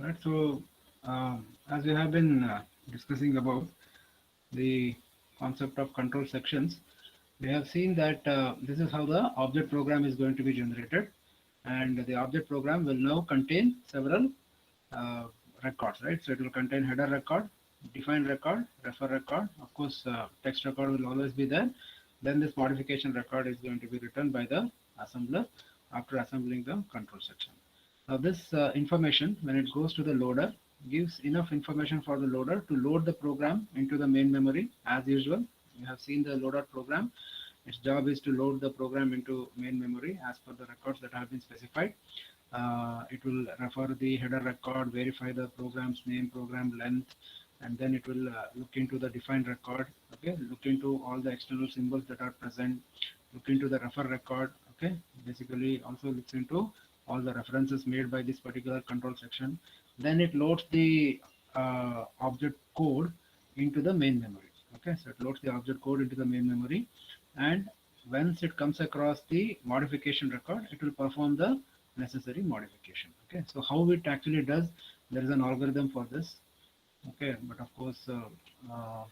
Right. So, as we have been discussing about the concept of control sections, we have seen that this is how the object program is going to be generated, and the object program will now contain several uh, records, right? So it will contain header record, define record, refer record. Of course, text record will always be there. Then this modification record is going to be written by the assembler after assembling the control section. Now this information, when it goes to the loader, gives enough information for the loader to load the program into the main memory as usual. You have seen the loader program. Its job is to load the program into main memory as per the records that have been specified. It will refer the header record, verify the program's name, program length, and then it will look into the defined record. Okay, look into all the external symbols that are present. Look into the refer record. Okay, basically also looks into all the references made by this particular control section. Then it loads the object code into the main memory. Okay, so it loads the object code into the main memory, and once it comes across the modification record, it will perform the necessary modification. Okay, so how it actually does, there is an algorithm for this. Okay, but of course uh,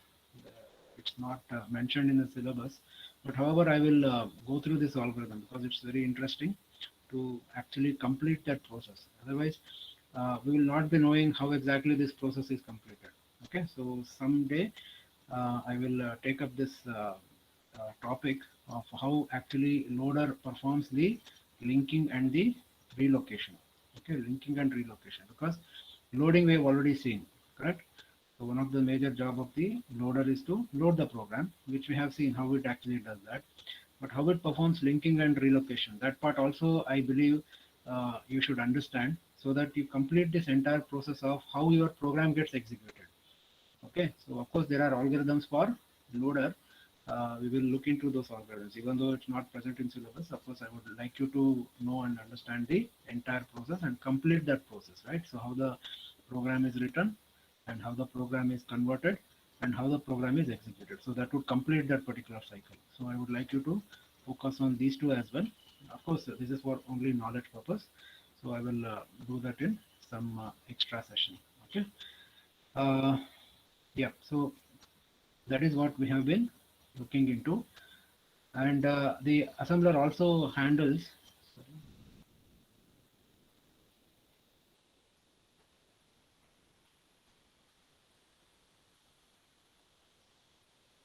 it's not mentioned in the syllabus, but however I will go through this algorithm because it's very interesting to actually complete that process. Otherwise we will not be knowing how exactly this process is completed. Okay, so someday I will take up this topic of how actually loader performs the linking and the relocation. Okay, linking and relocation, because loading we have already seen, correct? So one of the major job of the loader is to load the program, which we have seen how it actually does that. But how it performs linking and relocation, that part also I believe you should understand, so that you complete this entire process of how your program gets executed. Okay, so of course there are algorithms for loader. We will look into those algorithms, even though it's not present in syllabus. Of course, I would like you to know and understand the entire process and complete that process, right? So how the program is written, and how the program is converted, and how the program is executed. So that would complete that particular cycle. So I would like you to focus on these two as well. Of course, this is for only knowledge purpose. So I will do that in some extra session. Okay. Uh, yeah. So that is what we have been looking into, and the assembler also handles.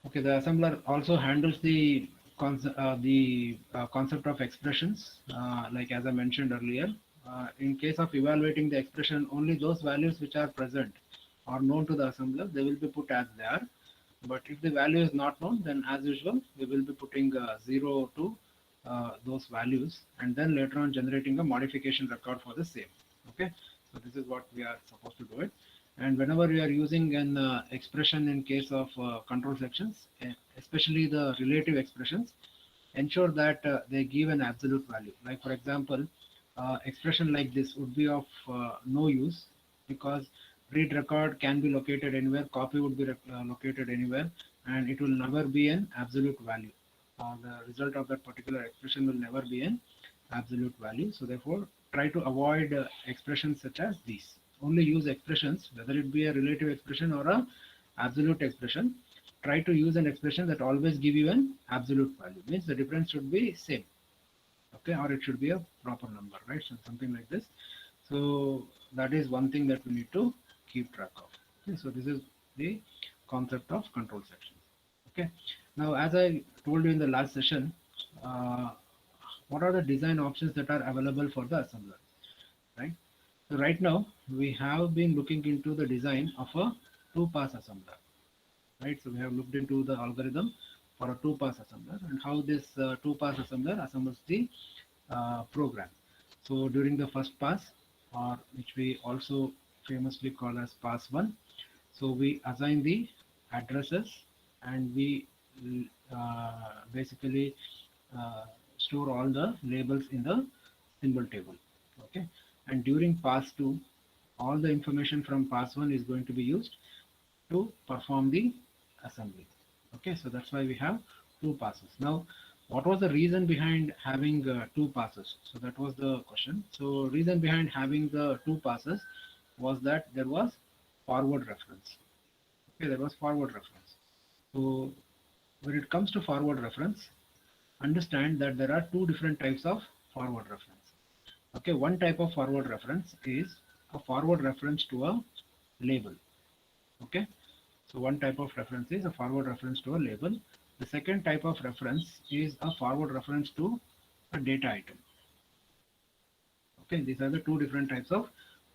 Okay, the assembler also handles the concept of expressions, like as I mentioned earlier. In case of evaluating the expression, only those values which are present or known to the assembler, they will be put as they are. But if the value is not known, then as usual, we will be putting 0 to those values, and then later on generating a modification record for the same. Okay, so this is what we are supposed to do it. And whenever we are using an expression in case of control sections, especially the relative expressions, ensure that they give an absolute value. Like for example, expression like this would be of no use, because read record can be located anywhere, copy would be located anywhere, and it will never be an absolute value. The result of that particular expression will never be an absolute value. So therefore, try to avoid expressions such as these. Only use expressions, whether it be a relative expression or a absolute expression. Try to use an expression that always give you an absolute value. Means the difference should be same. Okay, or it should be a proper number, right? So something like this. So that is one thing that we need to keep track of. Okay, so this is the concept of control sections. Okay, now as I told you in the last session, uh, what are the design options that are available for the assembler, right? So right now we have been looking into the design of a two-pass assembler, right? So we have looked into the algorithm for a two-pass assembler and how this two-pass assembler assembles the program. So during the first pass, or which we also famously call as pass one, so we assign the addresses, and we basically uh, store all the labels in the symbol table. Okay, and during pass 2, all the information from pass 1 is going to be used to perform the assembly. Okay, so that's why we have two passes. Now, what was the reason behind having two passes? So that was the question. So reason behind having the two passes was that there was forward reference. Okay, there was forward reference. So when it comes to forward reference, understand that there are two different types of forward reference. Okay, one type of forward reference is a forward reference to a label. Okay, so one type of reference is a forward reference to a label. The second type of reference is a forward reference to a data item. Okay, these are the two different types of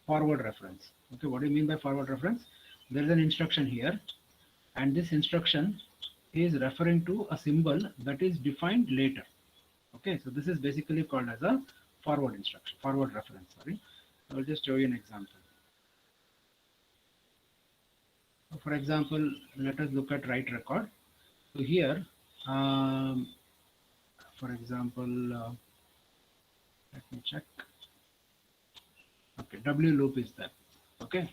forward reference. Okay, what do you mean by forward reference? There is an instruction here, and this instruction is referring to a symbol that is defined later. Okay, so this is basically called as a forward instruction, forward reference. Sorry, I will just show you an example. For example, let us look at write record. So here, for example, let me check. Okay, W loop is there. Okay,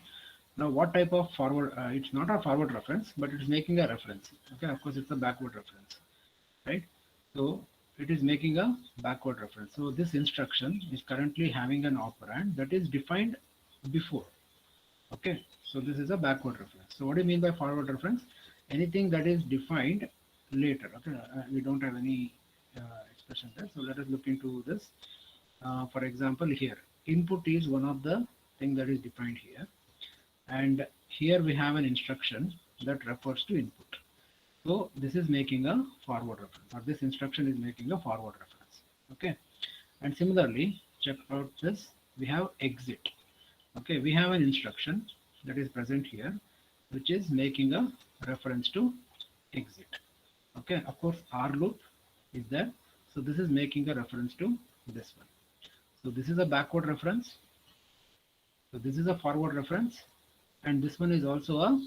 now what type of forward? It's not a forward reference, but it's making a reference. Okay, of course it's a backward reference, right? So it is making a backward reference. So this instruction is currently having an operand that is defined before. Okay, so this is a backward reference. So what do you mean by forward reference? Anything that is defined later. Okay, we don't have any expression there. So let us look into this. For example, here input is one of the thing that is defined here, and here we have an instruction that refers to input. So this is making a forward reference, or this instruction is making a forward reference. Okay, and similarly, check out this. We have exit. Okay, we have an instruction that is present here, which is making a reference to exit. Okay, of course, R loop is there. So this is making a reference to this one. So this is a backward reference. So this is a forward reference, and this one is also a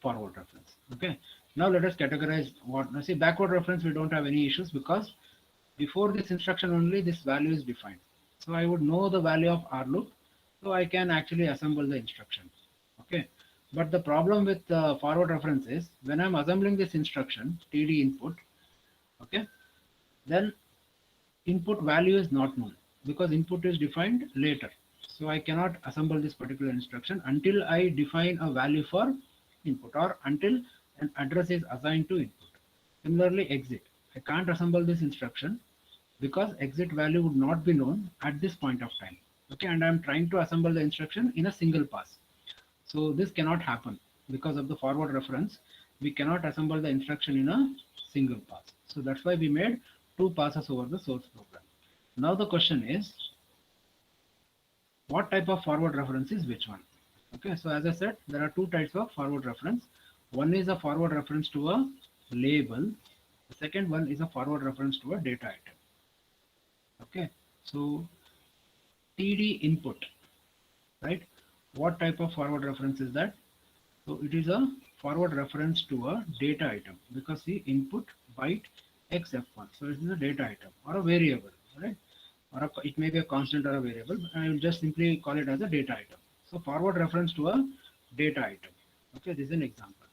forward reference. Okay, now let us categorize what. Now see, backward reference we don't have any issues because before this instruction only this value is defined. So I would know the value of R loop, so I can actually assemble the instruction. Okay, but the problem with forward reference is when I'm assembling this instruction TD input, okay, then input value is not known because input is defined later. So I cannot assemble this particular instruction until I define a value for input or until an address is assigned to input. Similarly, exit. I can't assemble this instruction because exit value would not be known at this point of time. Okay, and I'm trying to assemble the instruction in a single pass. So this cannot happen because of the forward reference. We cannot assemble the instruction in a single pass. So that's why we made two passes over the source program. Now the question is, what type of forward reference is which one? Okay, so as I said, there are two types of forward reference. One is a forward reference to a label. The second one is a forward reference to a data item. Okay, so TD input, right? What type of forward reference is that? So it is a forward reference to a data item because the input byte XF1. So it is a data item or a variable, right? Or it may be a constant or a variable. I will just simply call it as a data item. So forward reference to a data item. Okay, this is an example.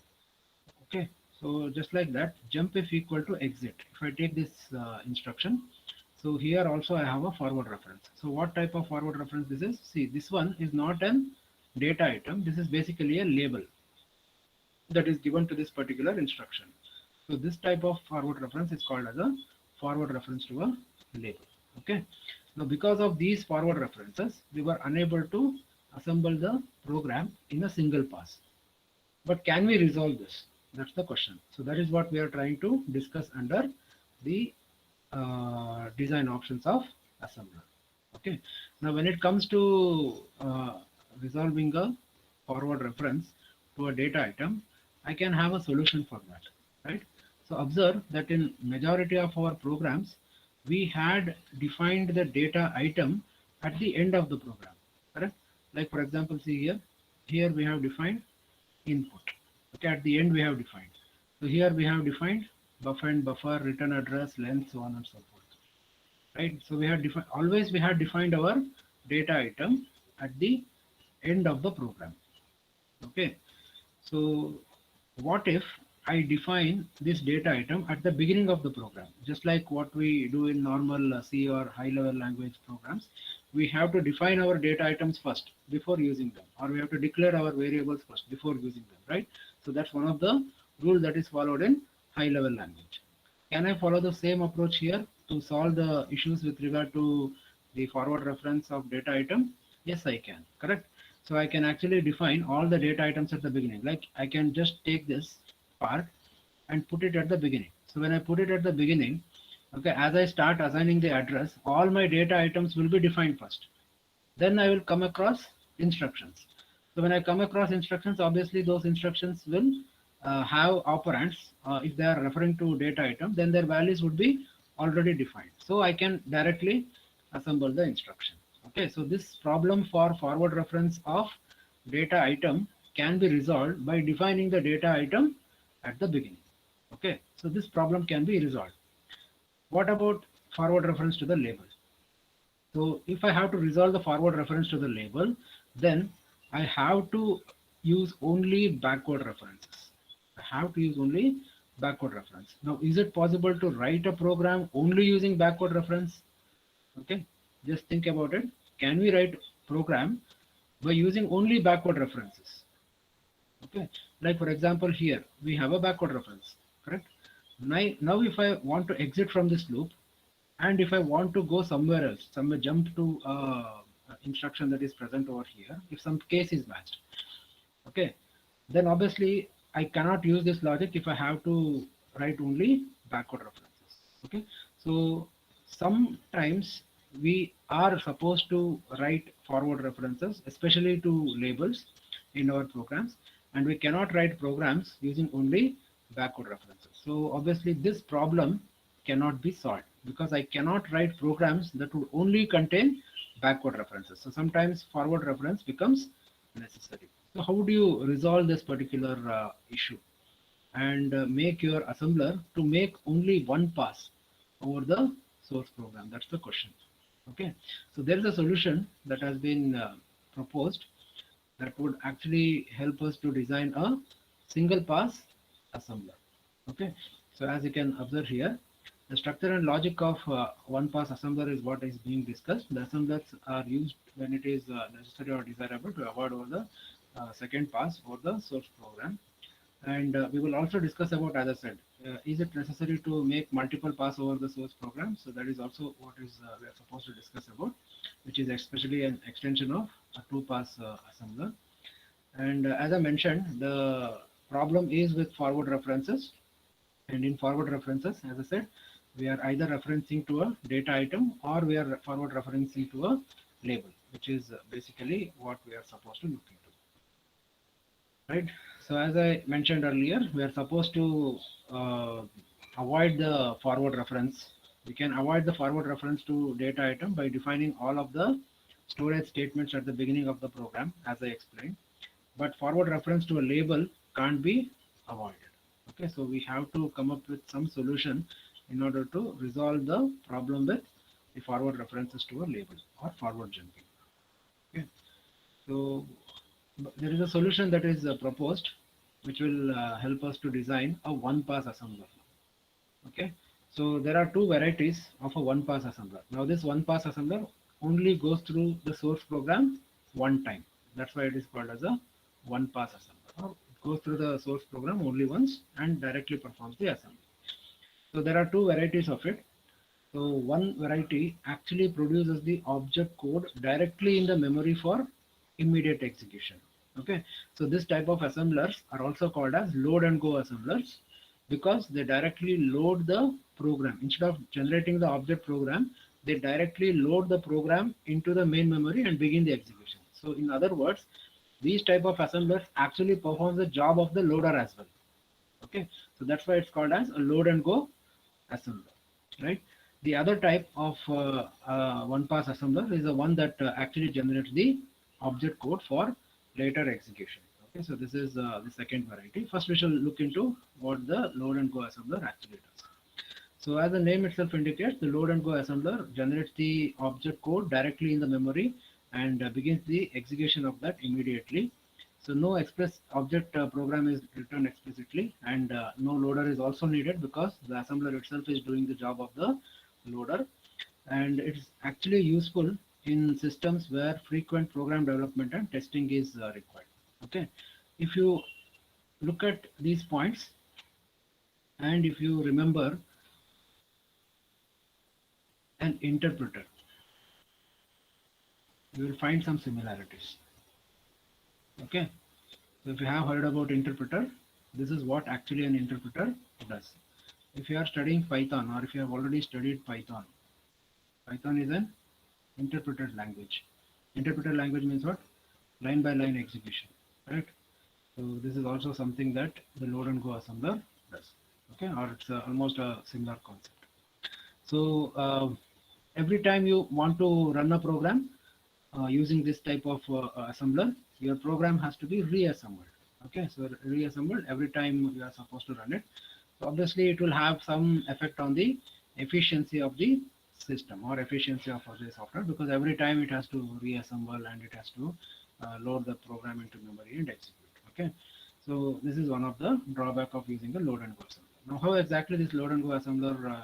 Okay, so just like that, jump if equal to exit. If I take this instruction, so here also I have a forward reference. So what type of forward reference this is? See, this one is not an data item. This is basically a label that is given to this particular instruction. So this type of forward reference is called as a forward reference to a label. Okay. Now because of these forward references, we were unable to assemble the program in a single pass. But can we resolve this? That's the question. So that is what we are trying to discuss under the design options of assembler. Okay. Now when it comes to resolving a forward reference to a data item, I can have a solution for that, right? So observe that in majority of our programs, we had defined the data item at the end of the program, correct? Like for example, see here we have defined input. Okay, at the end we have defined. So here we have defined buffer and buffer, return address, length, so on and so forth. Right? So we have defined, always we have defined our data item at the end of the program. Okay. So what if I define this data item at the beginning of the program, just like what we do in normal C or high level language programs? we have to define our data items first before using them, or we have to declare our variables first before using them, right? So that's one of the rule that is followed in high level language. Can I follow the same approach here to solve the issues with regard to the forward reference of data item? Yes, I can, correct? So I can actually define all the data items at the beginning. Like I can just take this part and put it at the beginning. So when I put it at the beginning, okay, as I start assigning the address, all my data items will be defined first. Then I will come across instructions. So when I come across instructions, obviously those instructions will have operands. If they are referring to data item, then their values would be already defined. So I can directly assemble the instruction. Okay, so this problem for forward reference of data item can be resolved by defining the data item at the beginning. Okay, so this problem can be resolved. What about forward reference to the label? So if I have to resolve the forward reference to the label, then I have to use only backward references. I have to use only backward reference. Now, is it possible to write a program only using backward reference? Okay, just think about it. Can we write program by using only backward references? Okay, like for example, here we have a backward reference, correct? Now if I want to exit from this loop, and if I want to go somewhere else, somewhere jump to instruction that is present over here, if some case is matched, okay, then obviously I cannot use this logic if I have to write only backward references. Okay, so sometimes we are supposed to write forward references, especially to labels in our programs, and we cannot write programs using only backward references. So obviously this problem cannot be solved because I cannot write programs that would only contain backward references. So sometimes forward reference becomes necessary. So how do you resolve this particular issue and make your assembler to make only one pass over the source program? That's the question. Okay, so there is a solution that has been proposed that would actually help us to design a single pass assembler. Okay, so as you can observe here, the structure and logic of one pass assembler is what is being discussed. The assemblers are used when it is necessary or desirable to avoid over the second pass or the source program. And we will also discuss about, as I said, is it necessary to make multiple pass over the source program? So that is also what is we are supposed to discuss about, which is especially an extension of a two pass assembler. And as I mentioned, the problem is with forward references. And in forward references, as I said, we are either referencing to a data item or we are forward referencing to a label, which is basically what we are supposed to look into. Right. So as I mentioned earlier, we are supposed to avoid the forward reference. We can avoid the forward reference to data item by defining all of the storage statements at the beginning of the program, as I explained. But forward reference to a label can't be avoided. Okay, so we have to come up with some solution in order to resolve the problem with the forward references to a label or forward jumping. Okay, so there is a solution that is proposed which will help us to design a one pass assembler. Okay, so there are two varieties of a one pass assembler. Now this one pass assembler only goes through the source program one time. That's why it is called as a one pass assembler. Or it goes through the source program only once and directly performs the assembly. So there are two varieties of it. So one variety actually produces the object code directly in the memory for immediate execution. Okay, so this type of assemblers are also called as load and go assemblers because they directly load the program. Instead of generating the object program, they directly load the program into the main memory and begin the execution. So in other words, these type of assemblers actually perform the job of the loader as well. Okay, so that's why it's called as a load and go assembler, right? The other type of one pass assembler is the one that actually generates the object code for later execution. Okay, so this is the second variety. First, we shall look into what the load and go assembler actually does. So as the name itself indicates, the load and go assembler generates the object code directly in the memory and begins the execution of that immediately. So no express object program is written explicitly, and no loader is also needed because the assembler itself is doing the job of the loader. And it's actually useful in systems where frequent program development and testing is required. Okay, if you look at these points and if you remember an interpreter, you will find some similarities. Okay, so if you have heard about interpreter, this is what actually an interpreter does. If you are studying Python or if you have already studied Python, Python is an interpreted language. Interpreted language means what? Line by line execution, right? So this is also something that the load and go assembler does. Okay, or it's almost a similar concept. So every time you want to run a program using this type of assembler, your program has to be reassembled. Okay, so reassembled every time you are supposed to run it. So obviously it will have some effect on the efficiency of the system or efficiency of the software, because every time it has to reassemble and it has to load the program into memory and execute. Okay, so this is one of the drawback of using the load and go assembler. Now how exactly this load and go assembler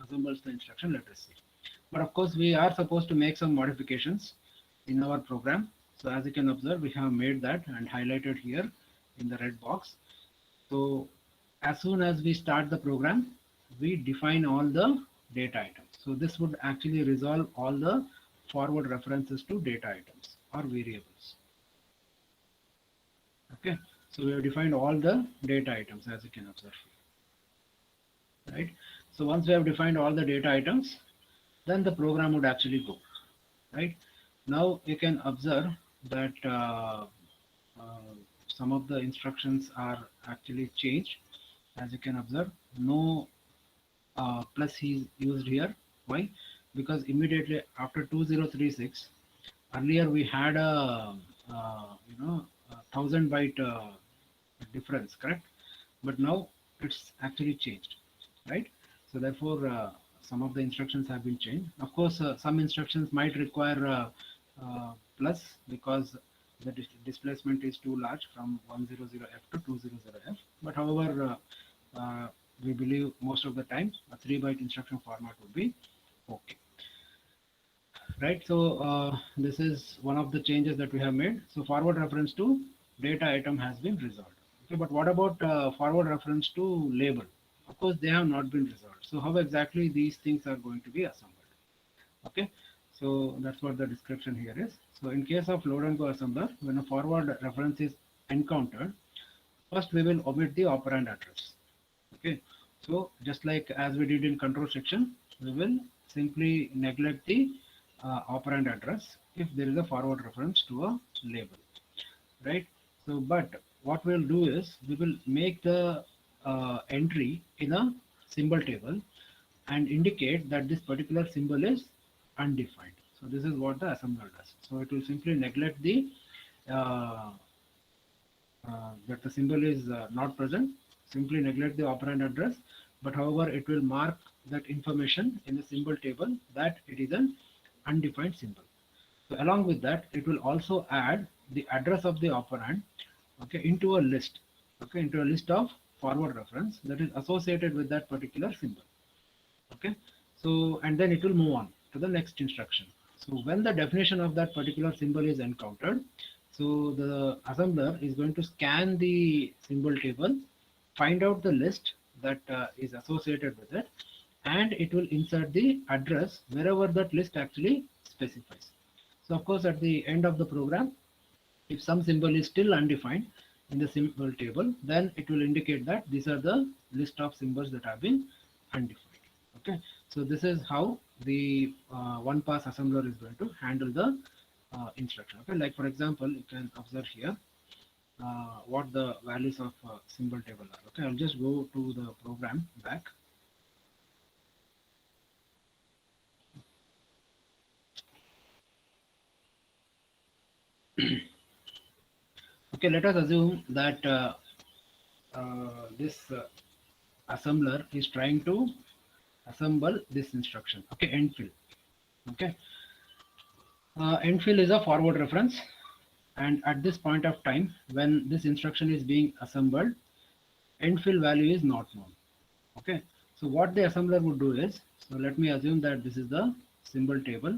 assembles the instruction, let us see. But of course we are supposed to make some modifications in our program. So as you can observe, we have made that and highlighted here in the red box. So as soon as we start the program, we define all the data items. So this would actually resolve all the forward references to data items or variables. Okay, so we have defined all the data items, as you can observe here. Right. So once we have defined all the data items, then the program would actually go. Right. Now you can observe that some of the instructions are actually changed. As you can observe, no plus is used here. Why? Because immediately after 2036, earlier we had a 1000 byte difference, correct? But now it's actually changed, right? So therefore, some of the instructions have been changed. Of course, some instructions might require plus because the displacement is too large from 100F to 200F. But however, we believe most of the time a 3 byte instruction format would be okay. Right, so this is one of the changes that we have made. So forward reference to data item has been resolved. Okay, but what about forward reference to label? Of course, they have not been resolved. So how exactly these things are going to be assembled? Okay, so that's what the description here is. So in case of load and go assembler, when a forward reference is encountered, first we will omit the operand address. Okay, so just like as we did in control section, we will simply neglect the operand address if there is a forward reference to a label, right? So but what we'll do is we will make the entry in a symbol table and indicate that this particular symbol is undefined. So this is what the assembler does. So it will simply neglect the uh, that the symbol is not present, simply neglect the operand address, but however it will mark that information in the symbol table that it is an undefined symbol. So along with that, it will also add the address of the operand, okay, into a list, okay, into a list of forward reference that is associated with that particular symbol. Okay, so and then it will move on to the next instruction. So when the definition of that particular symbol is encountered, so the assembler is going to scan the symbol table, find out the list that is associated with it, and it will insert the address wherever that list actually specifies. So of course at the end of the program, if some symbol is still undefined in the symbol table, then it will indicate that these are the list of symbols that have been undefined. Okay, so this is how the one pass assembler is going to handle the instruction. Okay, like for example, you can observe here what the values of symbol table are. Okay, I'll just go to the program back. Okay, let us assume that this assembler is trying to assemble this instruction. Okay, end fill. Okay, end fill is a forward reference, and at this point of time when this instruction is being assembled, end fill value is not known. Okay, so what the assembler would do is, so let me assume that this is the symbol table.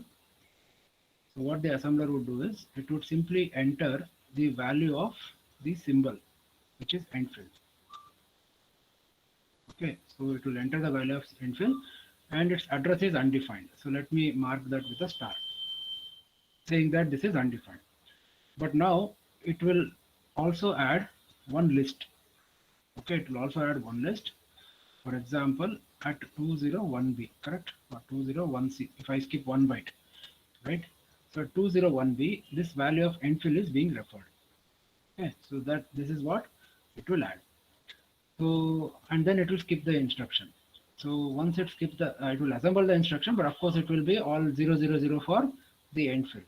So what the assembler would do is it would simply enter the value of the symbol, which is end fill. Okay, so it will enter the value of end fill and its address is undefined. So let me mark that with a star, saying that this is undefined. But now it will also add one list. Okay, it will also add one list. For example, at 201B, correct? Or 201C, if I skip one byte, right? So 201B, this value of end fill is being referred. Okay, so that this is what it will add. So, and then it will skip the instruction. So once it skips the, it will assemble the instruction, but of course it will be all 000 for the end fill.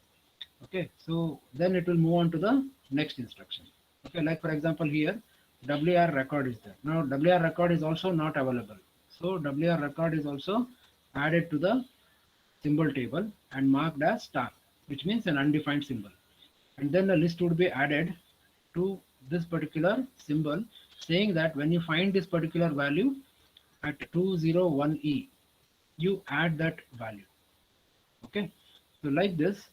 Okay, so then it will move on to the next instruction. Okay, like for example here, WR record is there. Now WR record is also not available. So WR record is also added to the symbol table and marked as star, which means an undefined symbol. And then a list would be added to this particular symbol, saying that when you find this particular value at 201E, you add that value. Okay, so like this,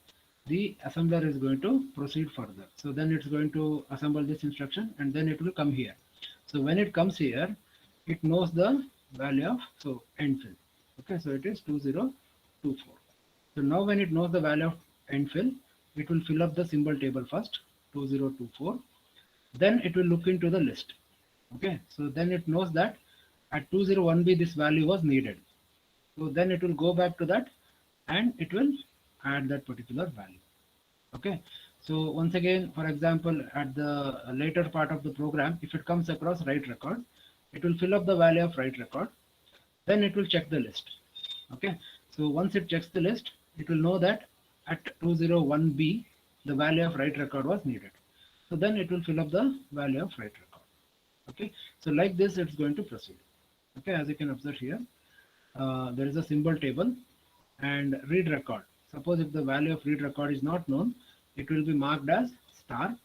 the assembler is going to proceed further. So then it's going to assemble this instruction and then it will come here. So when it comes here, it knows the value of, so end fill. Okay, so it is 2024. So now when it knows the value of end fill, it will fill up the symbol table first, 2024. Then it will look into the list. Okay, so then it knows that at 201B this value was needed. So then it will go back to that and it will add that particular value. Okay, so once again, for example, at the later part of the program, if it comes across write record, it will fill up the value of write record. Then it will check the list. Okay, so once it checks the list, it will know that at 201B the value of write record was needed. So then it will fill up the value of write record. Okay, so like this it's going to proceed. Okay, as you can observe here, there is a symbol table and read record. Suppose if the value of read record is not known, it will be marked as star,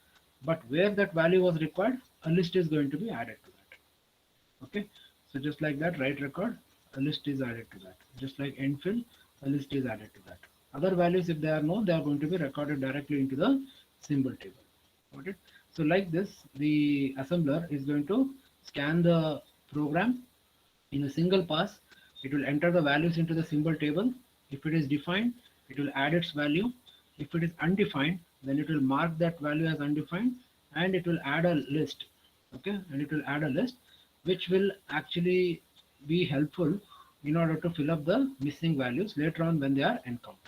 but where that value was required, a list is going to be added to that. Okay, so just like that, write record, a list is added to that. Just like end fill, a list is added to that. Other values, if they are known, they are going to be recorded directly into the symbol table. Got it? So like this, the assembler is going to scan the program in a single pass. It will enter the values into the symbol table. If it is defined, it will add its value. If it is undefined, then it will mark that value as undefined and it will add a list. Okay, and it will add a list which will actually be helpful in order to fill up the missing values later on when they are encountered.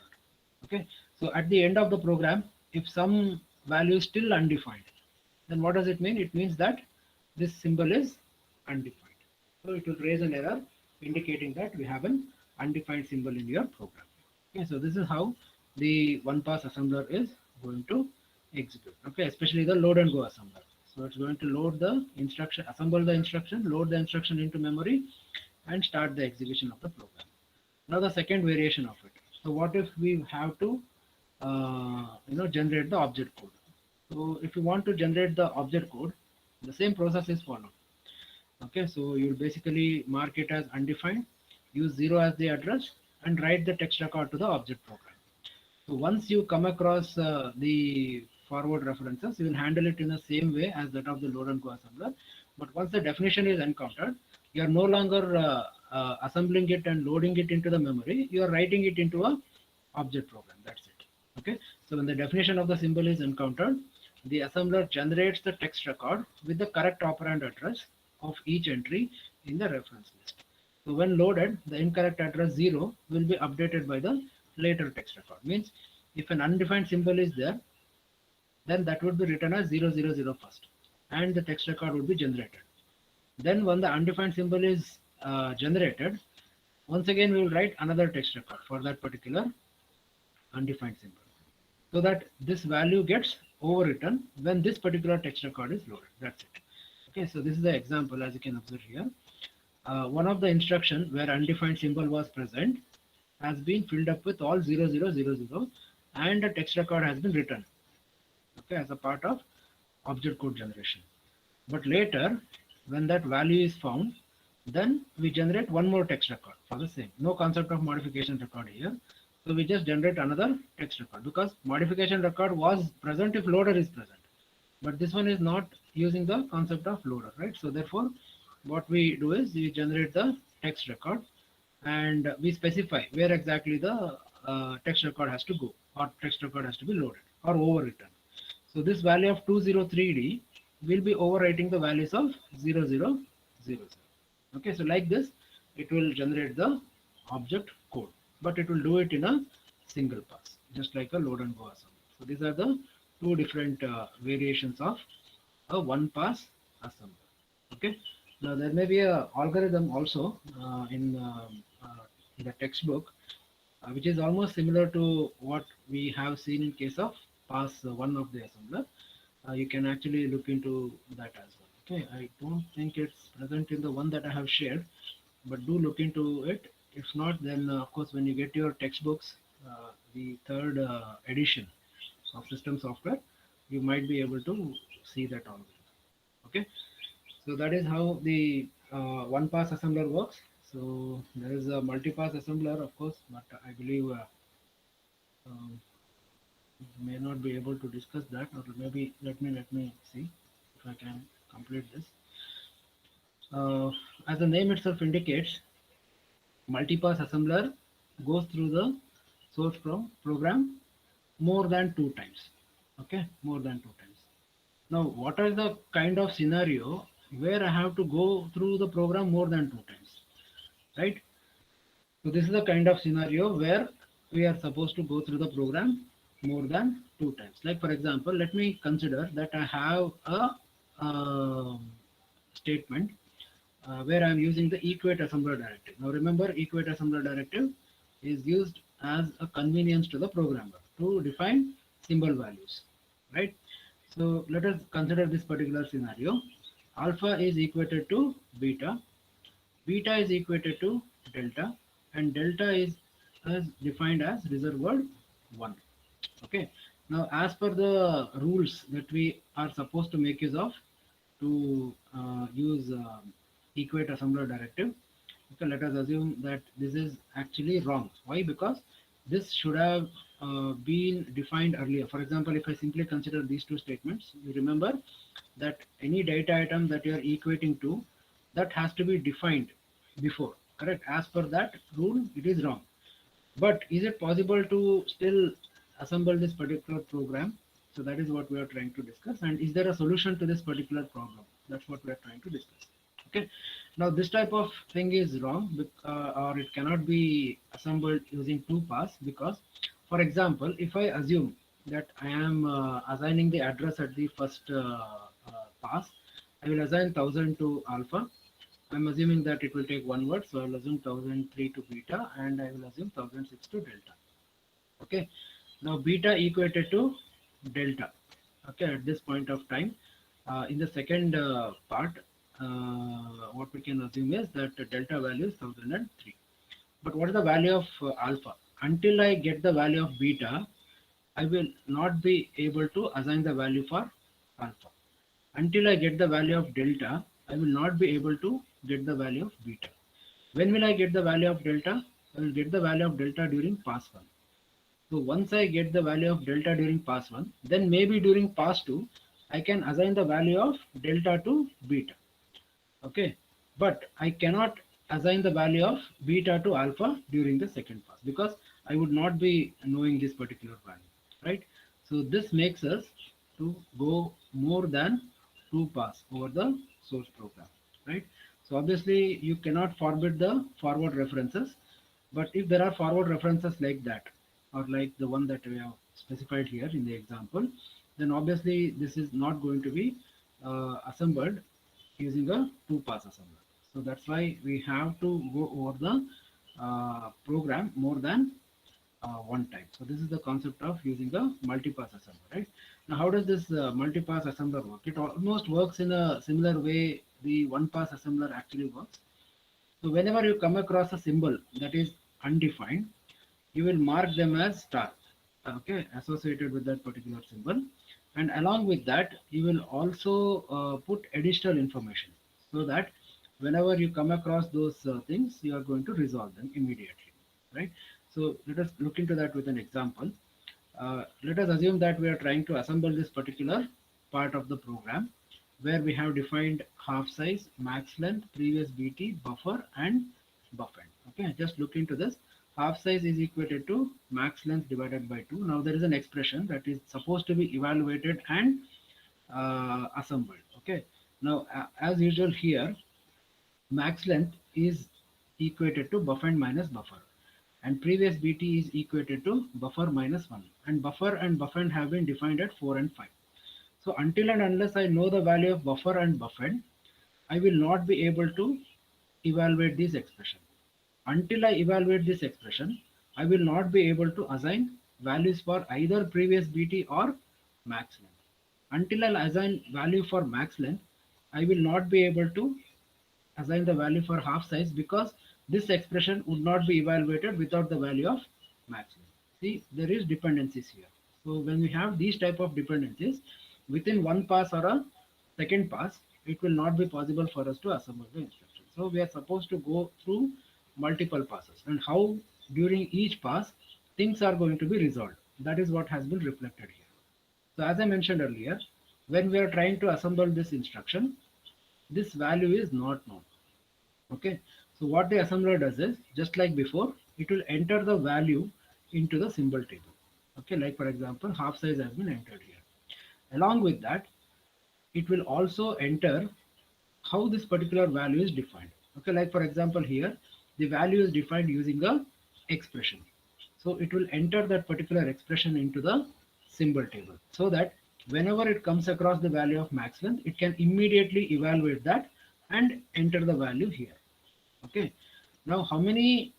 Okay, so at the end of the program, if some value is still undefined, then what does it mean? It means that this symbol is undefined. So it will raise an error indicating that we have an undefined symbol in your program. Okay, so this is how the one pass assembler is going to execute. Okay, especially the load and go assembler. So it's going to load the instruction, assemble the instruction, load the instruction into memory, and start the execution of the program. Now the second variation of it. So what if we have to generate the object code? So if you want to generate the object code, the same process is followed. Okay, so you'll basically mark it as undefined, use 0 as the address, and write the text record to the object program. So once you come across the forward references, you will handle it in the same way as that of the load and go assembler. But once the definition is encountered, you are no longer assembling it and loading it into the memory. You are writing it into a object program. That's it. Okay. So when the definition of the symbol is encountered, the assembler generates the text record with the correct operand address of each entry in the reference list. So when loaded, the incorrect address 0 will be updated by the later text record. Means if an undefined symbol is there, then that would be written as 000 first, and the text record would be generated. Then when the undefined symbol is generated, once again we will write another text record for that particular undefined symbol, so that this value gets overwritten when this particular text record is loaded. That's it. Okay, so this is the example as you can observe here. One of the instruction where undefined symbol was present has been filled up with all 0000 and a text record has been written, okay, as a part of object code generation. But later, when that value is found, then we generate one more text record for the same. No concept of modification record here. So we just generate another text record because modification record was present if loader is present. But this one is not using the concept of loader, right? So therefore, what we do is we generate the text record and we specify where exactly the text record has to go or text record has to be loaded or overwritten. So this value of 203D will be overwriting the values of 0000. Okay, so like this, it will generate the object code, but it will do it in a single pass, just like a load and go assembly. So these are the two different variations of a one pass assembly. Okay, now there may be a algorithm also in the textbook, which is almost similar to what we have seen in case of pass one of the assembler. You can actually look into that as well. Okay, I don't think it's present in the one that I have shared, but do look into it. If not, then of course when you get your textbooks, the third edition of system software, you might be able to see that on. Okay, so that is how the one pass assembler works. So there is a multi-pass assembler, of course, but I believe um, may not be able to discuss that, or maybe let me see if I can complete this. As the name itself indicates, multi-pass assembler goes through the source from program more than two times. Okay, more than two times. Now, what is the kind of scenario where I have to go through the program more than two times, right? So this is the kind of scenario where we are supposed to go through the program more than two times. Like for example, let me consider that I have a statement where I am using the equate assembler directive. Now remember, equate assembler directive is used as a convenience to the programmer to define symbol values, right? So let us consider this particular scenario. Alpha is equated to beta, beta is equated to delta, and delta is defined as reserved word 1. Okay. Now, as per the rules that we are supposed to make use of to use equate assembler directive, okay, let us assume that this is actually wrong. Why? Because this should have been defined earlier. For example, if I simply consider these two statements, you remember that any data item that you are equating to, that has to be defined before, correct? As per that rule, it is wrong. But is it possible to still assemble this particular program? So that is what we are trying to discuss. And is there a solution to this particular problem? That's what we are trying to discuss. Okay. Now this type of thing is wrong, or it cannot be assembled using two pass because, for example, if I assume that I am assigning the address at the first pass, I will assign 1000 to alpha. I'm assuming that it will take one word, so I'll assume 1003 to beta and I will assume 1006 to delta. Okay, now beta equated to delta. Okay, at this point of time, in the second part, what we can assume is that the delta value is 1003. But what is the value of alpha? Until I get the value of beta, I will not be able to assign the value for alpha. Until I get the value of delta, I will not be able to get the value of beta. When will I get the value of delta? I will get the value of delta during pass 1. So once I get the value of delta during pass 1, then maybe during pass 2, I can assign the value of delta to beta. Okay, but I cannot assign the value of beta to alpha during the second pass because I would not be knowing this particular value, right? So this makes us to go more than two pass over the source program, right? So obviously you cannot forbid the forward references, but if there are forward references like that, or like the one that we have specified here in the example, then obviously this is not going to be assembled using a two pass assembler. So that's why we have to go over the program more than one time. So this is the concept of using a multi-pass assembler, right? Now, how does this multi-pass assembler work? It almost works in a similar way the one-pass assembler actually works. So whenever you come across a symbol that is undefined, you will mark them as star, okay, associated with that particular symbol. And along with that, you will also put additional information so that whenever you come across those things, you are going to resolve them immediately, right? So let us look into that with an example. Let us assume that we are trying to assemble this particular part of the program where we have defined half size, max length, previous BT, buffer and buffend. Okay, just look into this. Half size is equated to max length divided by 2. Now there is an expression that is supposed to be evaluated and assembled. Okay, now as usual here, max length is equated to buffend minus buffer, and previous BT is equated to buffer minus 1, and buffer and buffend have been defined at 4 and 5. So until and unless I know the value of buffer and buffend, I will not be able to evaluate this expression. Until I evaluate this expression, I will not be able to assign values for either previous BT or max length. Until I assign value for max length, I will not be able to assign the value for half size, because this expression would not be evaluated without the value of max length. See, there is dependencies here. So when we have these type of dependencies within one pass or a second pass, it will not be possible for us to assemble the instruction. So we are supposed to go through multiple passes, and how during each pass things are going to be resolved. That is what has been reflected here. So as I mentioned earlier, when we are trying to assemble this instruction, this value is not known. Okay, so what the assembler does is, just like before, it will enter the value into the symbol table. Okay, like for example, half size has been entered here. Along with that, it will also enter how this particular value is defined. Okay, like for example here, the value is defined using a expression. So it will enter that particular expression into the symbol table, so that whenever it comes across the value of max length, it can immediately evaluate that and enter the value here. Okay, now how many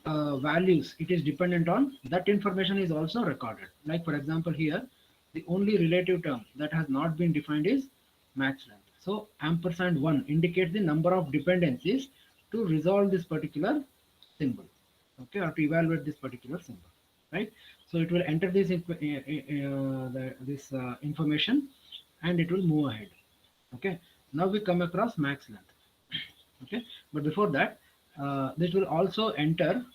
values it is dependent on, that information is also recorded. Like for example here, the only relative term that has not been defined is max length. So ampersand 1 indicates the number of dependencies to resolve this particular symbol, okay, or to evaluate this particular symbol, right? So it will enter this information and it will move ahead. Okay, now we come across max length. Okay, but before that, this will also enter,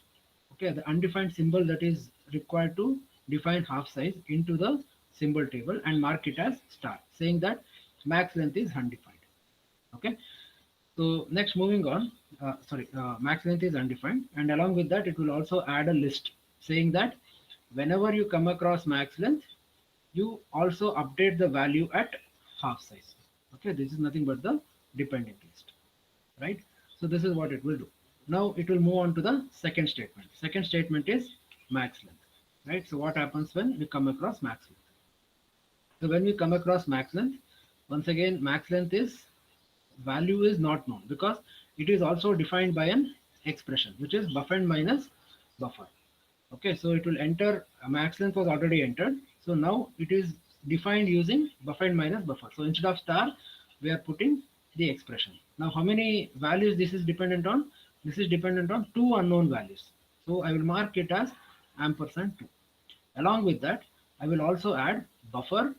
okay, the undefined symbol that is required to define half size into the symbol table and mark it as star, saying that max length is undefined. Okay, so next moving on, max length is undefined, and along with that it will also add a list saying that whenever you come across max length, you also update the value at half size. Okay, this is nothing but the dependent list, right? So this is what it will do. Now it will move on to the second statement. Second statement is max length, right? So what happens when we come across max length? So when we come across max length, once again, max length is value is not known, because it is also defined by an expression, which is buffend minus buffer. Okay, so it will enter, max length was already entered. So now it is defined using buffend minus buffer. So instead of star, we are putting the expression. Now how many values this is dependent on? This is dependent on two unknown values. So I will mark it as ampersand 2. Along with that, I will also add buffer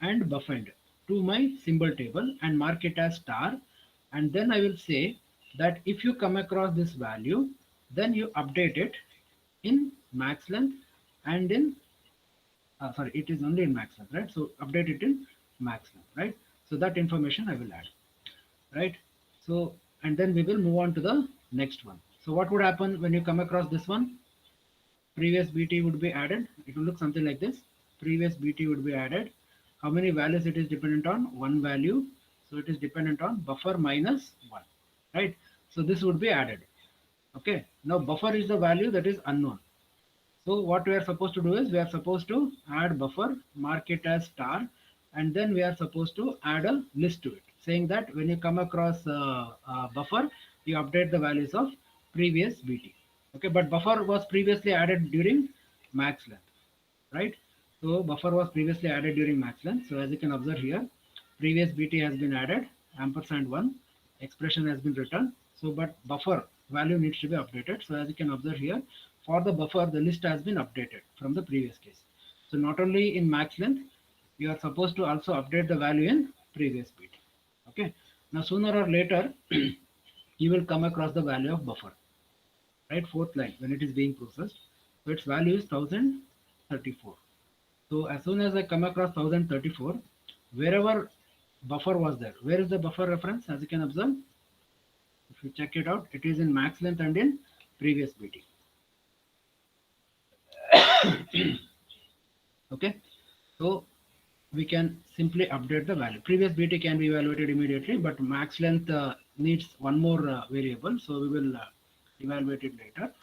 and buffend to my symbol table and mark it as star. And then I will say that if you come across this value, then you update it in max length and in sorry, it is only in max length, right? So update it in max length, right? So that information I will add, right? So, and then we will move on to the next one. So what would happen when you come across this one? Previous BT would be added. It will look something like this. Previous BT would be added. How many values it is dependent on? One value. So it is dependent on buffer minus 1, right? So this would be added. Okay, now buffer is the value that is unknown. So what we are supposed to do is, we are supposed to add buffer, mark it as star, and then we are supposed to add a list to it, saying that when you come across buffer, you update the values of previous BT. Okay, but buffer was previously added during max length, right? So buffer was previously added during max length. So as you can observe here, previous BT has been added, ampersand 1, expression has been written. So but buffer value needs to be updated. So as you can observe here, for the buffer, the list has been updated from the previous case. So not only in max length, you are supposed to also update the value in previous BT. Okay. Now sooner or later, you will come across the value of buffer, right? Fourth line when it is being processed. So its value is 1034. So as soon as I come across 1034, wherever buffer was there, where is the buffer reference? As you can observe, if you check it out, it is in max length and in previous BT. Okay, so we can simply update the value. Previous BT can be evaluated immediately, but max length needs one more variable, so we will evaluate it later.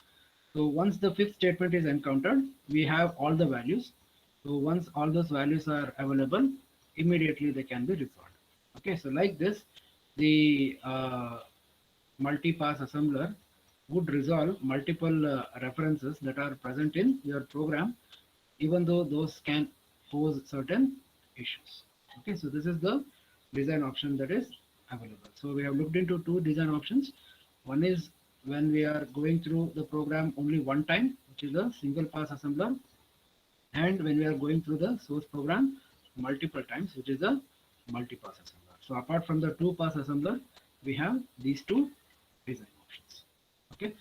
So once the fifth statement is encountered, we have all the values. So once all those values are available, immediately they can be resolved. Okay, so like this, the multi-pass assembler would resolve multiple references that are present in your program, even though those can pose certain issues. Okay, so this is the design option that is available. So we have looked into two design options. One is when we are going through the program only one time, which is a single pass assembler, and when we are going through the source program multiple times, which is a multi-pass assembler. So apart from the two pass assembler, we have these two design options. Okay,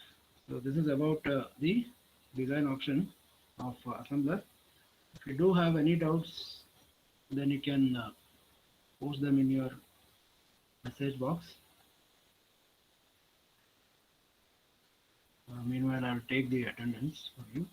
so this is about the design option of assembler. If you do have any doubts, then you can post them in your message box. Meanwhile, I will take the attendance for you.